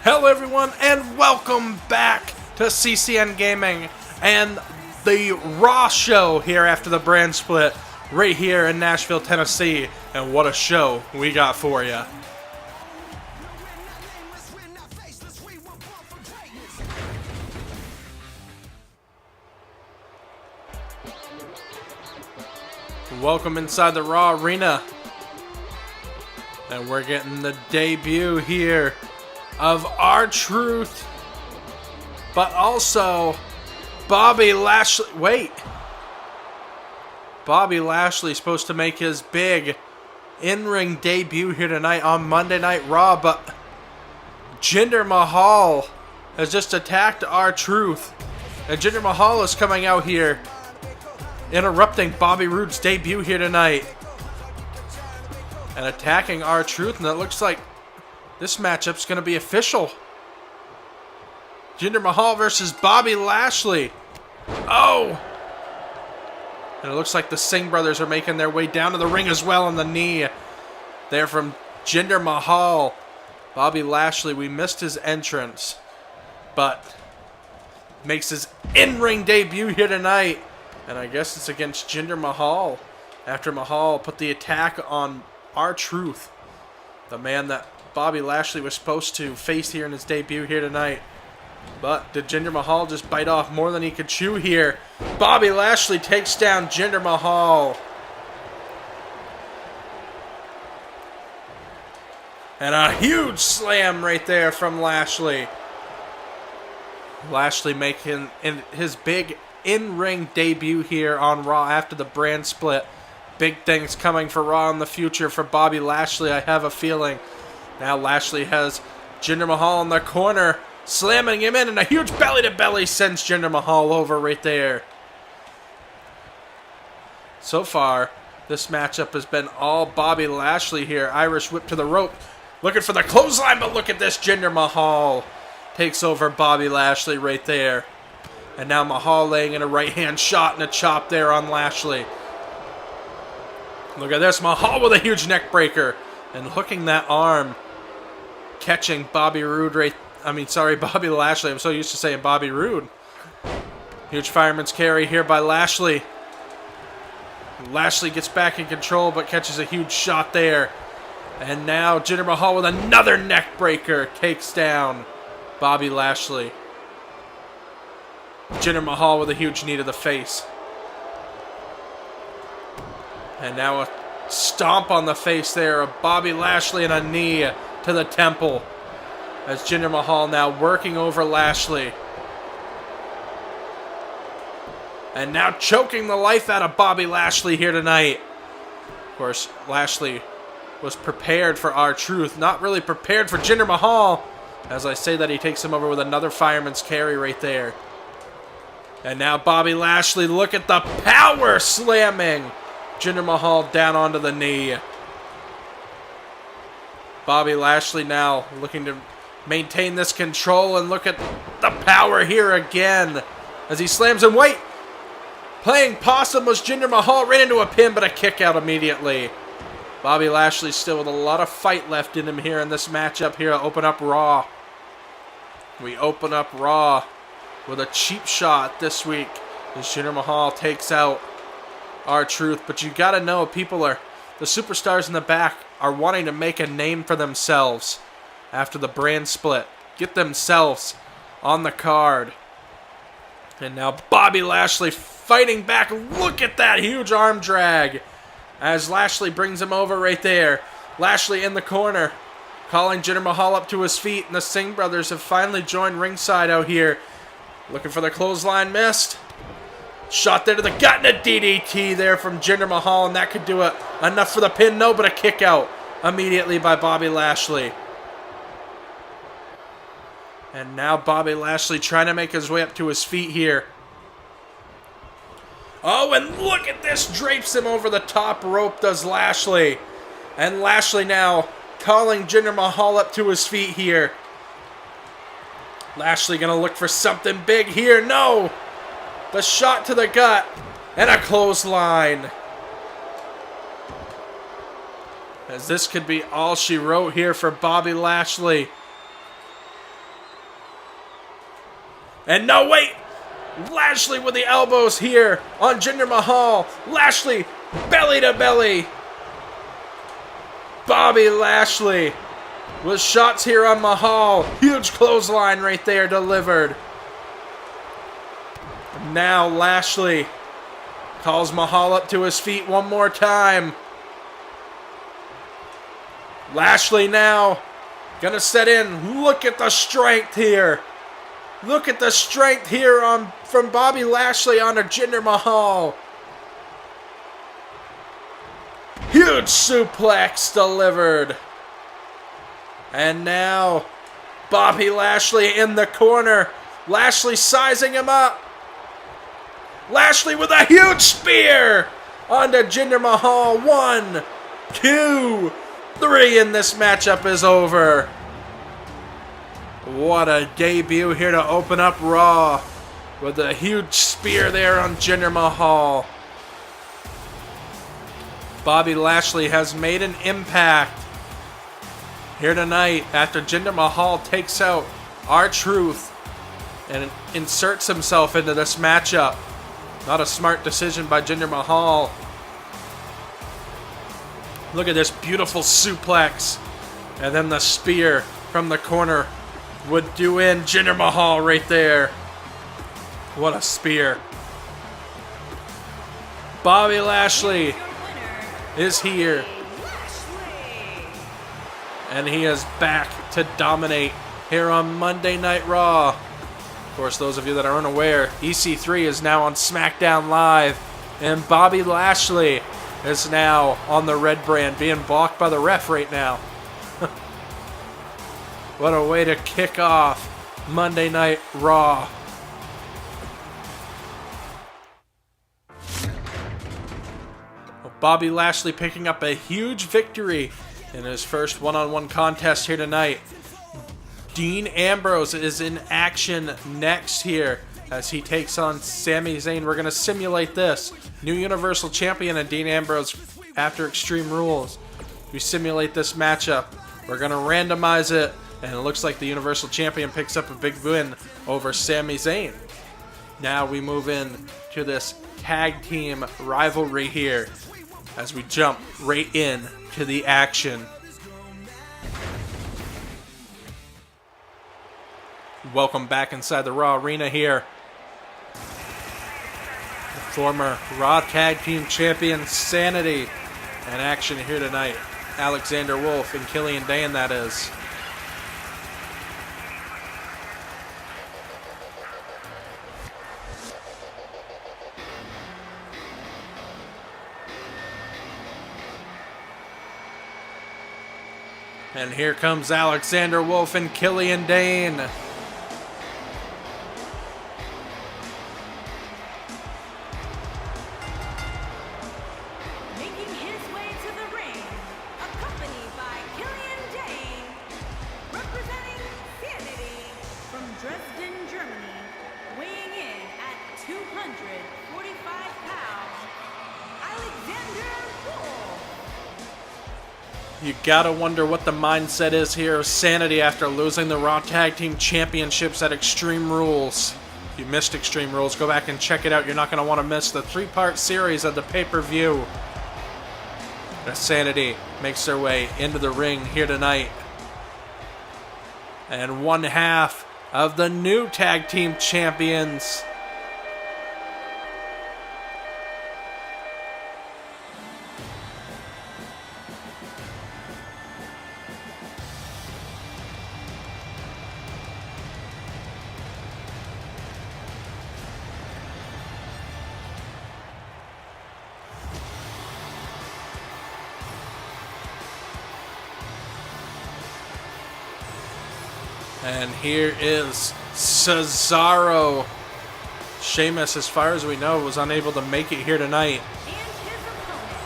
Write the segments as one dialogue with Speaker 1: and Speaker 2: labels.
Speaker 1: Hello everyone and welcome back to CCN Gaming and the Raw show here after the brand split right here in Nashville, Tennessee. And what a show we got for you. Welcome inside the Raw Arena. And we're getting the debut here of R-Truth, but also Bobby Lashley. Wait. Bobby Lashley supposed to make his big in-ring debut here tonight on Monday Night Raw, but Jinder Mahal has just attacked R-Truth. And Jinder Mahal is coming out here, interrupting Bobby Roode's debut here tonight. And attacking R-Truth, and it looks like this matchup's going to be official. Jinder Mahal versus Bobby Lashley. Oh! And it looks like the Singh brothers are making their way down to the ring as well on the knee. There from Jinder Mahal. Bobby Lashley, we missed his entrance, but makes his in-ring debut here tonight. And I guess it's against Jinder Mahal. After Mahal put the attack on R-Truth, the man that Bobby Lashley was supposed to face here in his debut here tonight. But did Jinder Mahal just bite off more than he could chew here? Bobby Lashley takes down Jinder Mahal. And a huge slam right there from Lashley. Lashley making his big in-ring debut here on Raw after the brand split. Big things coming for Raw in the future for Bobby Lashley, I have a feeling. Now Lashley has Jinder Mahal in the corner, slamming him in, and a huge belly-to-belly sends Jinder Mahal over right there. So far, this matchup has been all Bobby Lashley here. Irish whip to the rope, looking for the clothesline, but look at this. Jinder Mahal takes over Bobby Lashley right there. And now Mahal laying in a right-hand shot and a chop there on Lashley. Look at this, Mahal with a huge neck breaker and hooking that arm. Catching Bobby Lashley. I'm so used to saying Bobby Roode. Huge fireman's carry here by Lashley. Lashley gets back in control, but catches a huge shot there. And now Jinder Mahal with another neck breaker takes down Bobby Lashley. Jinder Mahal with a huge knee to the face. And now a stomp on the face there of Bobby Lashley and a knee to the temple. As Jinder Mahal now working over Lashley. And now choking the life out of Bobby Lashley here tonight. Of course, Lashley was prepared for R-Truth. Not really prepared for Jinder Mahal. As I say that, he takes him over with another fireman's carry right there. And now Bobby Lashley, look at the power slamming Jinder Mahal down onto the knee. Bobby Lashley now looking to maintain this control, and look at the power here again as he slams him. Wait! Playing possum was Jinder Mahal, right into a pin, but a kick out immediately. Bobby Lashley still with a lot of fight left in him here in this matchup here to open up Raw. We open up Raw with a cheap shot this week as Jinder Mahal takes out R-Truth. But you gotta know, the superstars in the back are wanting to make a name for themselves after the brand split. Get themselves on the card. And now Bobby Lashley fighting back. Look at that huge arm drag as Lashley brings him over right there. Lashley in the corner, calling Jinder Mahal up to his feet, and the Singh brothers have finally joined ringside out here. Looking for the clothesline, missed. Shot there to the gut, and a DDT there from Jinder Mahal, and that could do it. Enough for the pin, no, but a kick out immediately by Bobby Lashley. And now Bobby Lashley trying to make his way up to his feet here. Oh, and look at this, drapes him over the top rope, does Lashley. And Lashley now calling Jinder Mahal up to his feet here. Lashley gonna look for something big here. No! The shot to the gut. And a clothesline. As this could be all she wrote here for Bobby Lashley. And no, wait! Lashley with the elbows here on Jinder Mahal. Lashley, belly to belly. Bobby Lashley with shots here on Mahal. Huge clothesline right there delivered. Now Lashley calls Mahal up to his feet one more time. Lashley now gonna set in. Look at the strength here. Look at the strength here from Bobby Lashley onto Jinder Mahal. Huge suplex delivered. And now Bobby Lashley in the corner. Lashley sizing him up. Lashley with a huge spear onto Jinder Mahal. 1, 2, 3, and this matchup is over. What a debut here to open up Raw with a huge spear there on Jinder Mahal. Bobby Lashley has made an impact here tonight after Jinder Mahal takes out R-Truth and inserts himself into this matchup. Not a smart decision by Jinder Mahal. Look at this beautiful suplex. And then the spear from the corner would do in Jinder Mahal right there. What a spear. Bobby Lashley is here. And he is back to dominate here on Monday Night Raw. Of course, those of you that are unaware, EC3 is now on SmackDown Live. And Bobby Lashley is now on the red brand, being blocked by the ref right now. What a way to kick off Monday Night Raw. Well, Bobby Lashley picking up a huge victory in his first one-on-one contest here tonight. Dean Ambrose is in action next here as he takes on Sami Zayn. We're going to simulate this. New Universal Champion and Dean Ambrose after Extreme Rules. We simulate this matchup. We're going to randomize it, and it looks like the Universal Champion picks up a big win over Sami Zayn. Now we move in to this tag team rivalry here as we jump right in to the action. Welcome back inside the Raw Arena here. The former Raw Tag Team Champion Sanity in action here tonight. Alexander Wolfe and Killian Dane, that is. And here comes Alexander Wolfe and Killian Dane. You gotta wonder what the mindset is here of Sanity after losing the Raw Tag Team Championships at Extreme Rules. If you missed Extreme Rules, go back and check it out. You're not gonna want to miss the 3-part series of the pay-per-view. As Sanity makes their way into the ring here tonight. And one half of the new Tag Team Champions. And here is Cesaro. Sheamus, as far as we know, was unable to make it here tonight.
Speaker 2: And his opponent,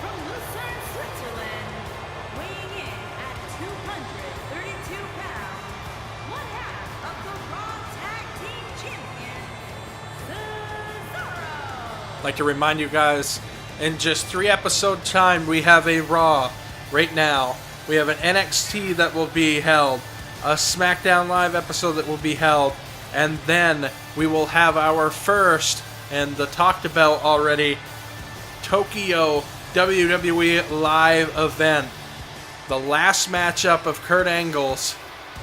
Speaker 2: from Lucerne, Switzerland, weighing in at 232 pounds, one half of the Raw Tag Team Champion, Cesaro.
Speaker 1: I'd like to remind you guys, in just 3 episode time, we have a Raw right now. We have an NXT that will be held, a SmackDown Live episode that will be held, And then we will have our first, and the talked about already, Tokyo WWE Live event. The last matchup of Kurt Angle's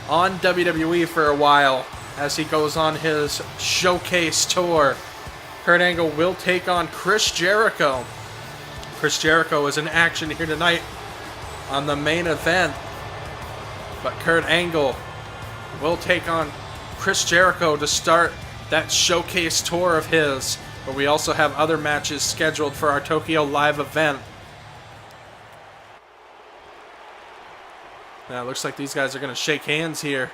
Speaker 1: on WWE for a while as he goes on his showcase tour. Kurt Angle will take on Chris Jericho. Chris Jericho is in action here tonight on the main event. But Kurt Angle will take on Chris Jericho to start that showcase tour of his. But we also have other matches scheduled for our Tokyo Live event. Now it looks like these guys are going to shake hands here.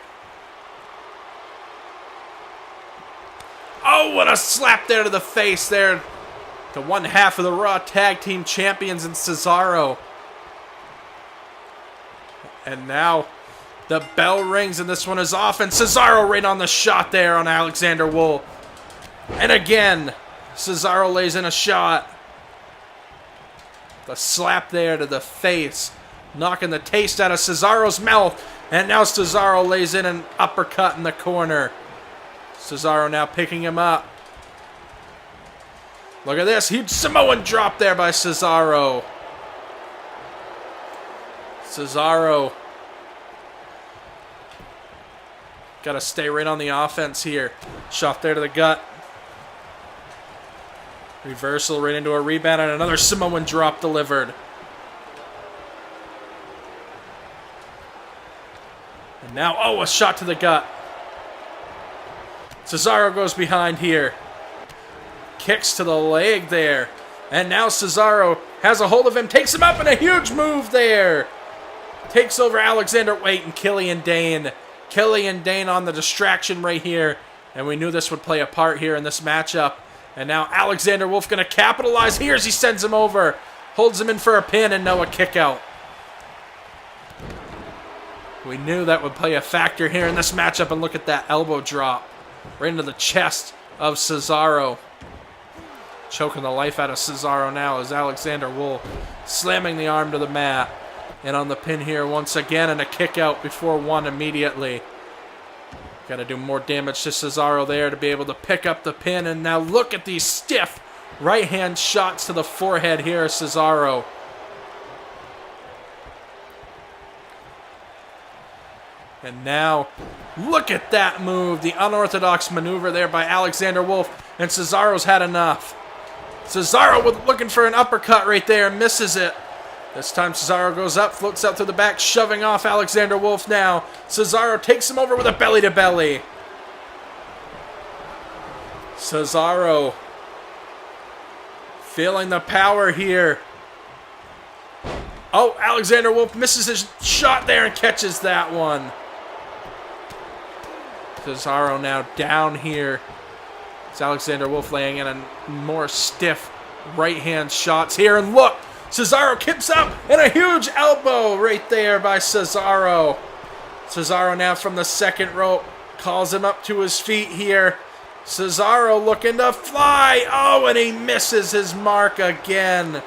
Speaker 1: Oh, what a slap there to the face there. To one half of the Raw Tag Team Champions in Cesaro. And now the bell rings and this one is off. And Cesaro right on the shot there on Alexander Wolfe. And again, Cesaro lays in a shot. The slap there to the face, knocking the taste out of Cesaro's mouth. And now Cesaro lays in an uppercut in the corner. Cesaro now picking him up. Look at this. Huge Samoan drop there by Cesaro. Cesaro. Got to stay right on the offense here. Shot there to the gut. Reversal right into a rebound and another Samoan drop delivered. And now, oh, a shot to the gut. Cesaro goes behind here. Kicks to the leg there. And now Cesaro has a hold of him. Takes him up in a huge move there. Takes over Alexander Wait and Killian Dane. Killian Dane on the distraction right here. And we knew this would play a part here in this matchup. And now Alexander Wolfe going to capitalize here as he sends him over. Holds him in for a pin and now a kick out. We knew that would play a factor here in this matchup. And look at that elbow drop. Right into the chest of Cesaro. Choking the life out of Cesaro now as Alexander Wolfe slamming the arm to the mat. And on the pin here once again and a kick out before one immediately. Got to do more damage to Cesaro there to be able to pick up the pin. And now look at these stiff right hand shots to the forehead here of Cesaro. And now, look at that move. The unorthodox maneuver there by Alexander Wolfe. And Cesaro's had enough. Cesaro looking for an uppercut right there. Misses it. This time Cesaro goes up, floats out to the back, shoving off Alexander Wolfe now. Cesaro takes him over with a belly-to-belly. Cesaro feeling the power here. Oh, Alexander Wolfe misses his shot there and catches that one. Cesaro now down here. It's Alexander Wolfe laying in a more stiff right-hand shots here. And look, Cesaro kicks up and a huge elbow right there by Cesaro. Cesaro now from the second rope calls him up to his feet here. Cesaro looking to fly. Oh, and he misses his mark again.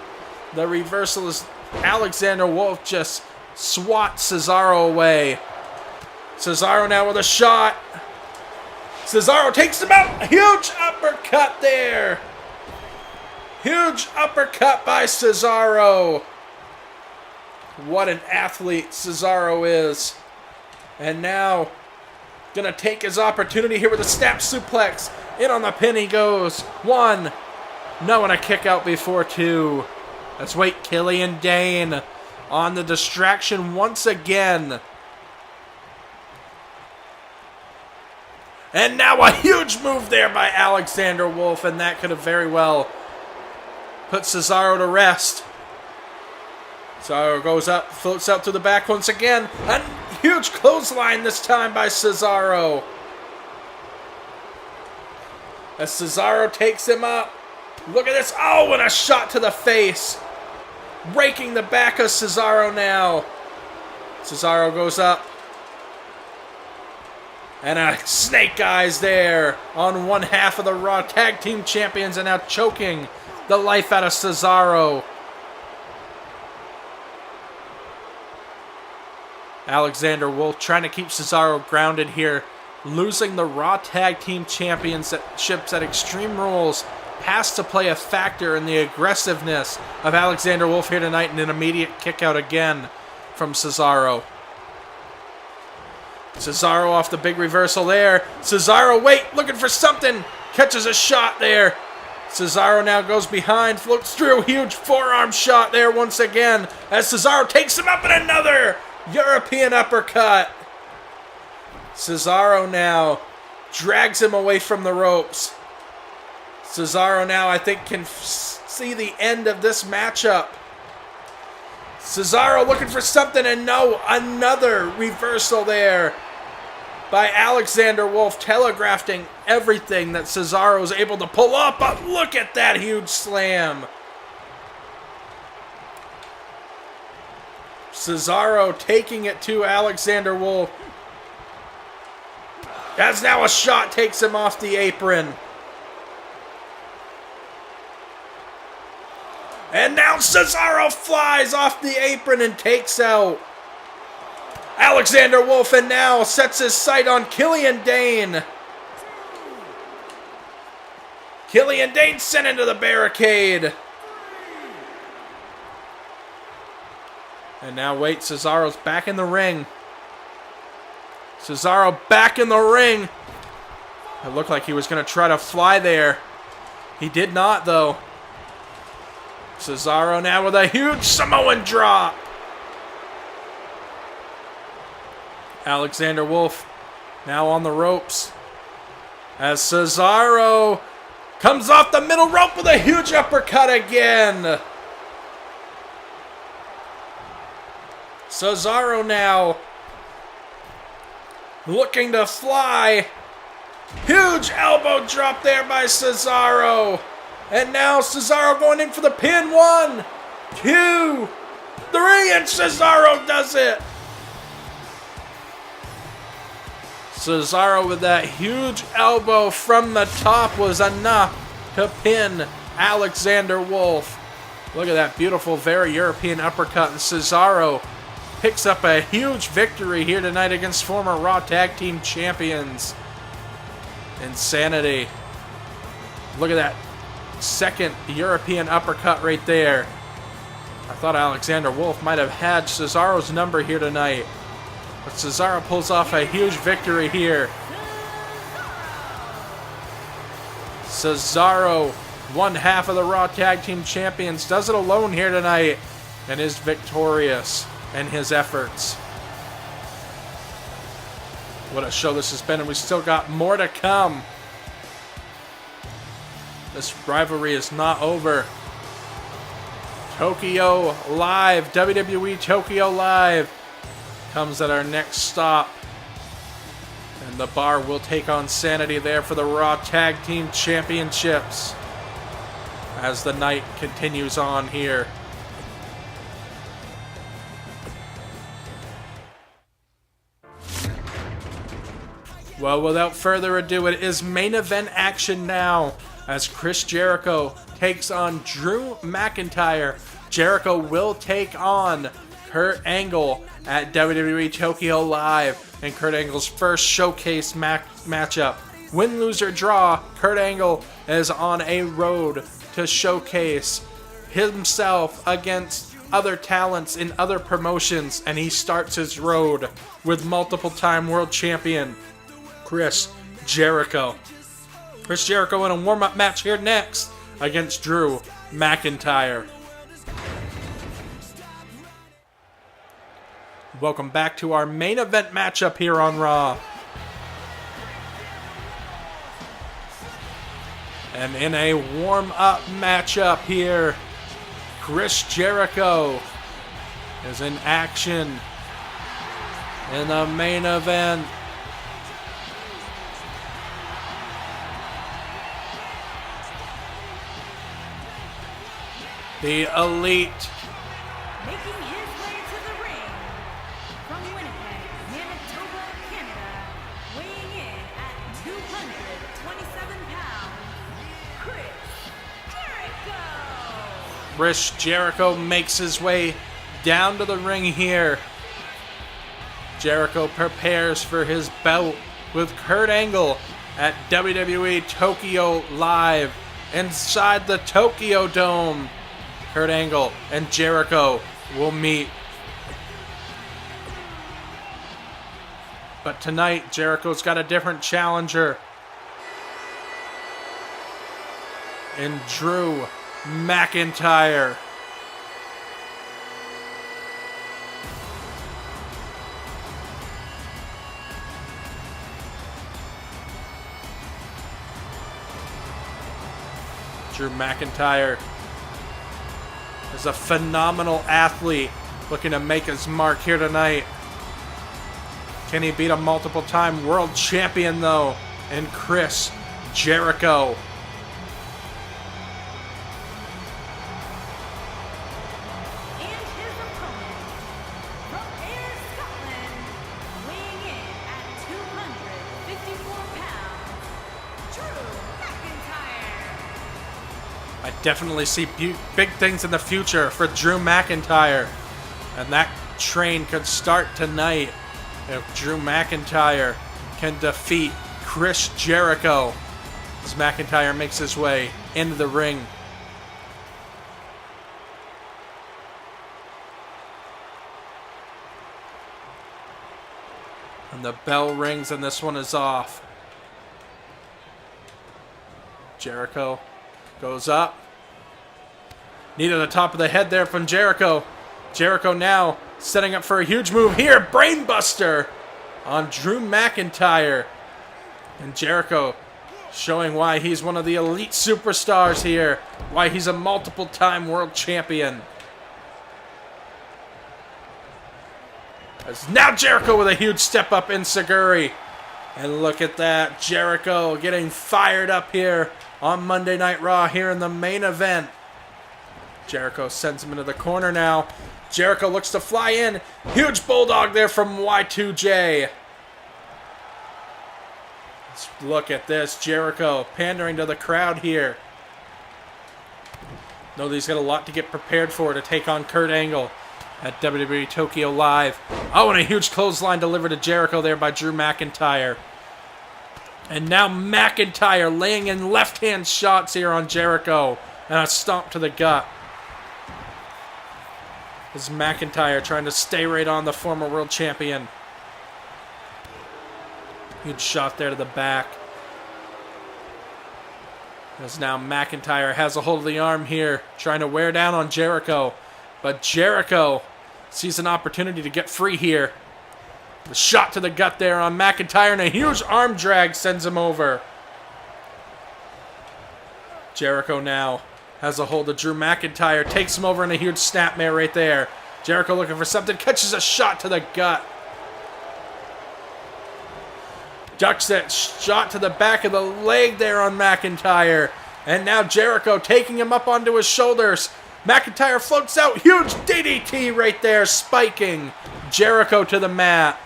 Speaker 1: The reversal is Alexander Wolfe just swats Cesaro away. Cesaro now with a shot. Cesaro takes him out. A huge uppercut there. Huge uppercut by Cesaro. What an athlete Cesaro is. And now, gonna take his opportunity here with a snap suplex. In on the pin he goes. One. No, and a kick out before two. Let's wait. Killian Dane on the distraction once again. And now a huge move there by Alexander Wolfe, and that could have very well put Cesaro to rest. Cesaro goes up, floats out to the back once again. A huge clothesline this time by Cesaro. As Cesaro takes him up. Look at this. Oh, and a shot to the face. Raking the back of Cesaro now. Cesaro goes up. And a snake eyes there on one half of the Raw Tag Team Champions and now choking the life out of Cesaro. Alexander Wolfe trying to keep Cesaro grounded here losing the Raw Tag Team Championships at Extreme Rules has to play a factor in the aggressiveness of Alexander Wolfe here tonight, and an immediate kick out again from Cesaro. Cesaro off the big reversal there. Cesaro, wait, looking for something. Catches a shot there. Cesaro now goes behind, floats through. Huge forearm shot there once again as Cesaro takes him up in another European uppercut. Cesaro now drags him away from the ropes. Cesaro now, I think, can see the end of this matchup. Cesaro looking for something, and no, another reversal there by Alexander Wolfe, telegraphing everything that Cesaro was able to pull up. But look at that huge slam. Cesaro taking it to Alexander Wolfe. As now a shot takes him off the apron. And now Cesaro flies off the apron and takes out Alexander Wolfe, and now sets his sight on Killian Dane. Killian Dane sent into the barricade. And now wait, Cesaro's back in the ring. Cesaro back in the ring. It looked like he was going to try to fly there. He did not, though. Cesaro now with a huge Samoan drop. Alexander Wolfe now on the ropes as Cesaro comes off the middle rope with a huge uppercut again. Cesaro now looking to fly. Huge elbow drop there by Cesaro. And now Cesaro going in for the pin. 1, 2, 3, and Cesaro does it. Cesaro with that huge elbow from the top was enough to pin Alexander Wolfe. Look at that beautiful, very European uppercut. And Cesaro picks up a huge victory here tonight against former Raw Tag Team Champions Insanity. Look at that second European uppercut right there. I thought Alexander Wolfe might have had Cesaro's number here tonight. But Cesaro pulls off a huge victory here. Cesaro, one half of the Raw Tag Team Champions, does it alone here tonight and is victorious in his efforts. What a show this has been, and we still got more to come. This rivalry is not over. Tokyo Live, WWE Tokyo Live comes at our next stop. And the Bar will take on Sanity there for the Raw Tag Team Championships as the night continues on here. Well, without further ado, it is main event action now as Chris Jericho takes on Drew McIntyre. Jericho will take on Kurt Angle at WWE Tokyo Live in Kurt Angle's first showcase matchup. Win, lose, or draw, Kurt Angle is on a road to showcase himself against other talents in other promotions, and he starts his road with multiple-time world champion Chris Jericho. Chris Jericho in a warm-up match here next against Drew McIntyre. Welcome back to our main event matchup here on Raw. And in a warm-up matchup here, Chris Jericho is in action in the main event. The Elite.
Speaker 2: Making his way to the ring from Winnipeg, Manitoba, Canada, weighing in at 227 pounds, Chris Jericho.
Speaker 1: Chris Jericho makes his way down to the ring here. Jericho prepares for his bout with Kurt Angle at WWE Tokyo Live inside the Tokyo Dome. Kurt Angle and Jericho will meet. But tonight, Jericho's got a different challenger in Drew McIntyre. Drew McIntyre is a phenomenal athlete looking to make his mark here tonight. Can he beat a multiple-time world champion, though, in Chris Jericho?
Speaker 2: And his opponent, from Ayr, Scotland, weighing in at 254 pounds, Drew McIntyre.
Speaker 1: I definitely see big things in the future for Drew McIntyre. And that train could start tonight if Drew McIntyre can defeat Chris Jericho as McIntyre makes his way into the ring. And the bell rings and this one is off. Jericho goes up. Knee to the top of the head there from Jericho. Jericho now setting up for a huge move here. Brainbuster on Drew McIntyre. And Jericho showing why he's one of the elite superstars here. Why he's a multiple-time world champion. As now Jericho with a huge step up in Seguri. And look at that. Jericho getting fired up here on Monday Night Raw here in the main event. Jericho sends him into the corner now. Jericho looks to fly in. Huge bulldog there from Y2J. Let's look at this. Jericho pandering to the crowd here. Know that he's got a lot to get prepared for to take on Kurt Angle at WWE Tokyo Live. Oh, and a huge clothesline delivered to Jericho there by Drew McIntyre. And now McIntyre laying in left-hand shots here on Jericho. And a stomp to the gut. As McIntyre trying to stay right on the former world champion. Huge shot there to the back. As now McIntyre has a hold of the arm here, trying to wear down on Jericho. But Jericho sees an opportunity to get free here. The shot to the gut there on McIntyre, and a huge arm drag sends him over. Jericho now has a hold of Drew McIntyre, takes him over in a huge snapmare right there. Jericho looking for something, catches a shot to the gut. Ducks that shot to the back of the leg there on McIntyre. And now Jericho taking him up onto his shoulders. McIntyre floats out, huge DDT right there, spiking Jericho to the mat.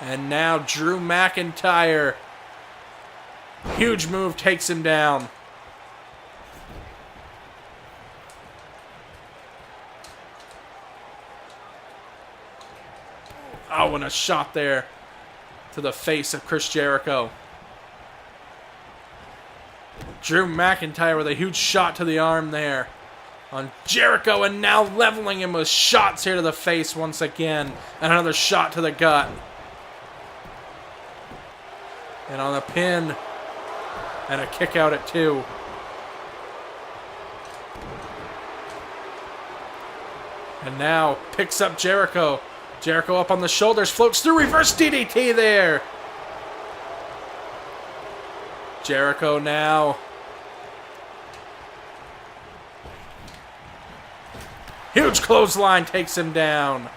Speaker 1: And now Drew McIntyre, huge move, takes him down. Oh, and a shot there to the face of Chris Jericho. Drew McIntyre with a huge shot to the arm there on Jericho, and now leveling him with shots here to the face once again. And another shot to the gut. And on the pin, and a kick out at 2. And now picks up Jericho. Jericho up on the shoulders, floats through, reverse DDT there. Jericho now. Huge clothesline takes him down.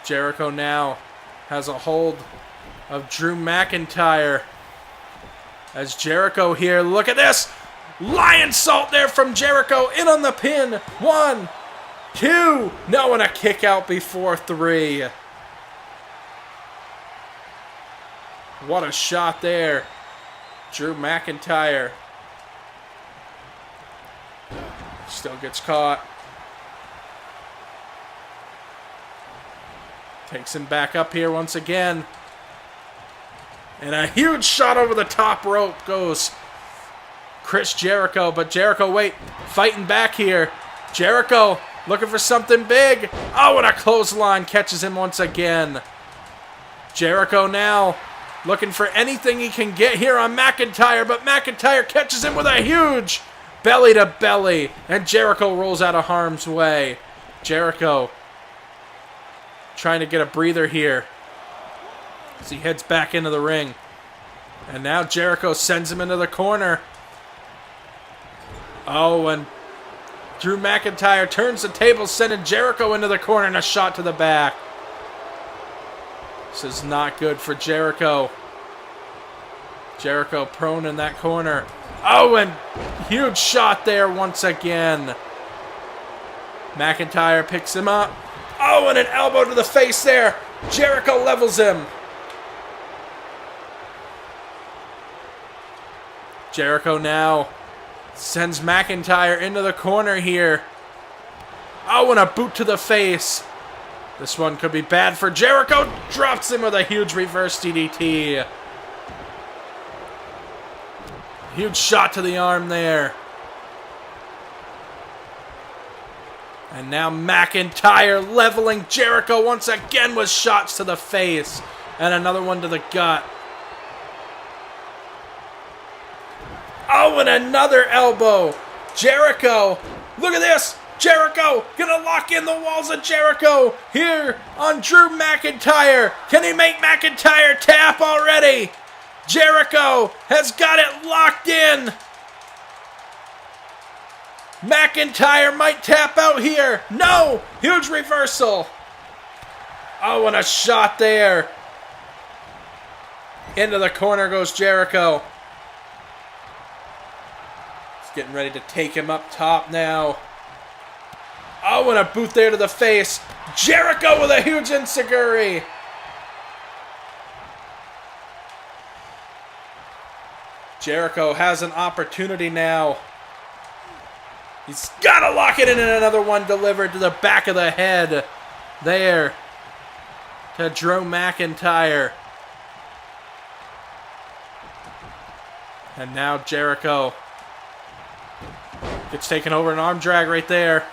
Speaker 1: Jericho now has a hold of Drew McIntyre. As Jericho here, look at this. Lion salt there from Jericho, in on the pin. 1, 2, no, and a kick out before 3. What a shot there. Drew McIntyre still gets caught. Takes him back up here once again. And a huge shot over the top rope goes Chris Jericho. But Jericho, fighting back here. Jericho looking for something big. Oh, and a clothesline catches him once again. Jericho now looking for anything he can get here on McIntyre. But McIntyre catches him with a huge belly to belly. And Jericho rolls out of harm's way. Jericho trying to get a breather here as he heads back into the ring. And now Jericho sends him into the corner. Oh, and Drew McIntyre turns the table, sending Jericho into the corner and a shot to the back. This is not good for Jericho. Jericho prone in that corner. Oh, and huge shot there once again. McIntyre picks him up. Oh, and an elbow to the face there. Jericho levels him. Jericho now sends McIntyre into the corner here. Oh, and a boot to the face. This one could be bad for Jericho. Drops him with a huge reverse DDT. Huge shot to the arm there. And now McIntyre leveling Jericho once again with shots to the face. And another one to the gut. Oh, and another elbow. Jericho, look at this. Jericho gonna lock in the walls of Jericho here on Drew McIntyre. Can he make McIntyre tap already? Jericho has got it locked in. McIntyre might tap out here. No, huge reversal. Oh, and a shot there. Into the corner goes Jericho. Getting ready to take him up top now. Oh, and a boot there to the face. Jericho with a huge enziguri. Jericho has an opportunity now. He's got to lock it in, and another one delivered to the back of the head. There. To Drew McIntyre. And now Jericho gets taken over, an arm drag right there.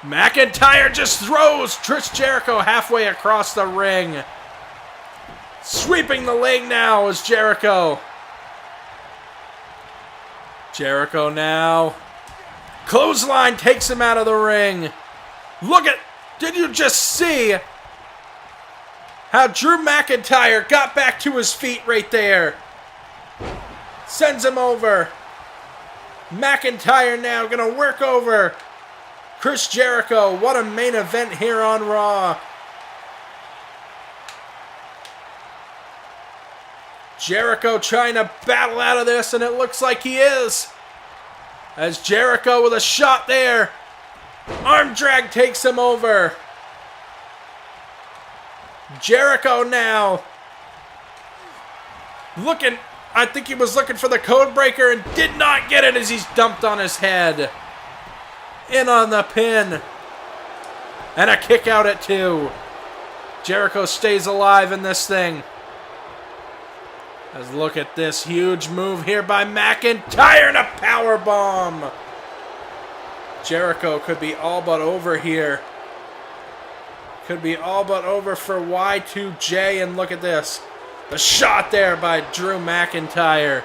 Speaker 1: McIntyre just throws Chris Jericho halfway across the ring. Sweeping the leg now is Jericho. Jericho now. Clothesline takes him out of the ring. Did you just see how Drew McIntyre got back to his feet right there? Sends him over. McIntyre now going to work over Chris Jericho. What a main event here on Raw. Jericho trying to battle out of this, and it looks like he is. As Jericho with a shot there. Arm drag takes him over. Jericho now I think he was looking for the code breaker and did not get it as he's dumped on his head. In on the pin. And a kick out at 2. Jericho stays alive in this thing. Let's look at this huge move here by McIntyre and a power bomb. Jericho could be all but over here. Could be all but over for Y2J, and look at this. The shot there by Drew McIntyre.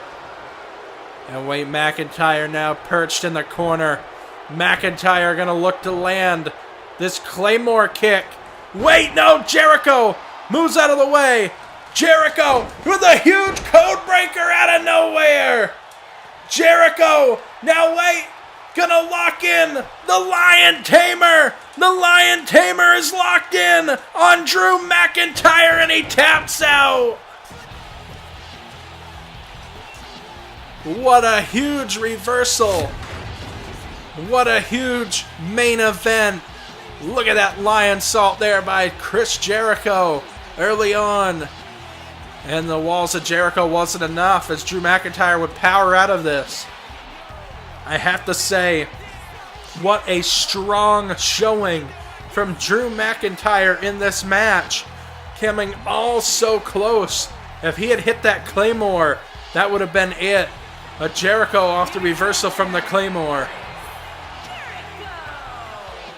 Speaker 1: And McIntyre now perched in the corner. McIntyre gonna look to land this Claymore kick. No, Jericho moves out of the way. Jericho with a huge code breaker out of nowhere. Jericho, gonna lock in the Lion Tamer. The Lion Tamer is locked in on Drew McIntyre, and he taps out. What a huge reversal. What a huge main event. Look at that lion salt there by Chris Jericho early on. And the walls of Jericho wasn't enough as Drew McIntyre would power out of this. I have to say, what a strong showing from Drew McIntyre in this match. Coming all so close. If he had hit that Claymore, that would have been it. But Jericho off the reversal from the Claymore.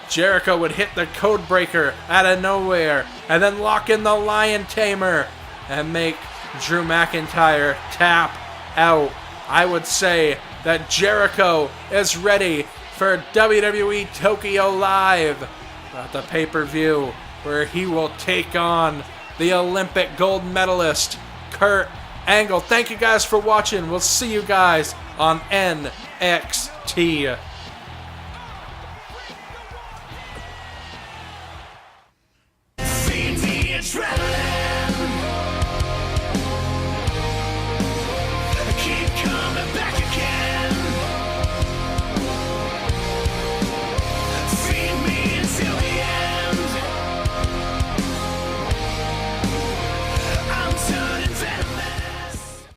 Speaker 1: Jericho would hit the Code Breaker out of nowhere and then lock in the Lion Tamer and make Drew McIntyre tap out. I would say that Jericho is ready for WWE Tokyo Live at the pay-per-view, where he will take on the Olympic gold medalist Kurt Angle. Thank you guys for watching. We'll see you guys on NXT.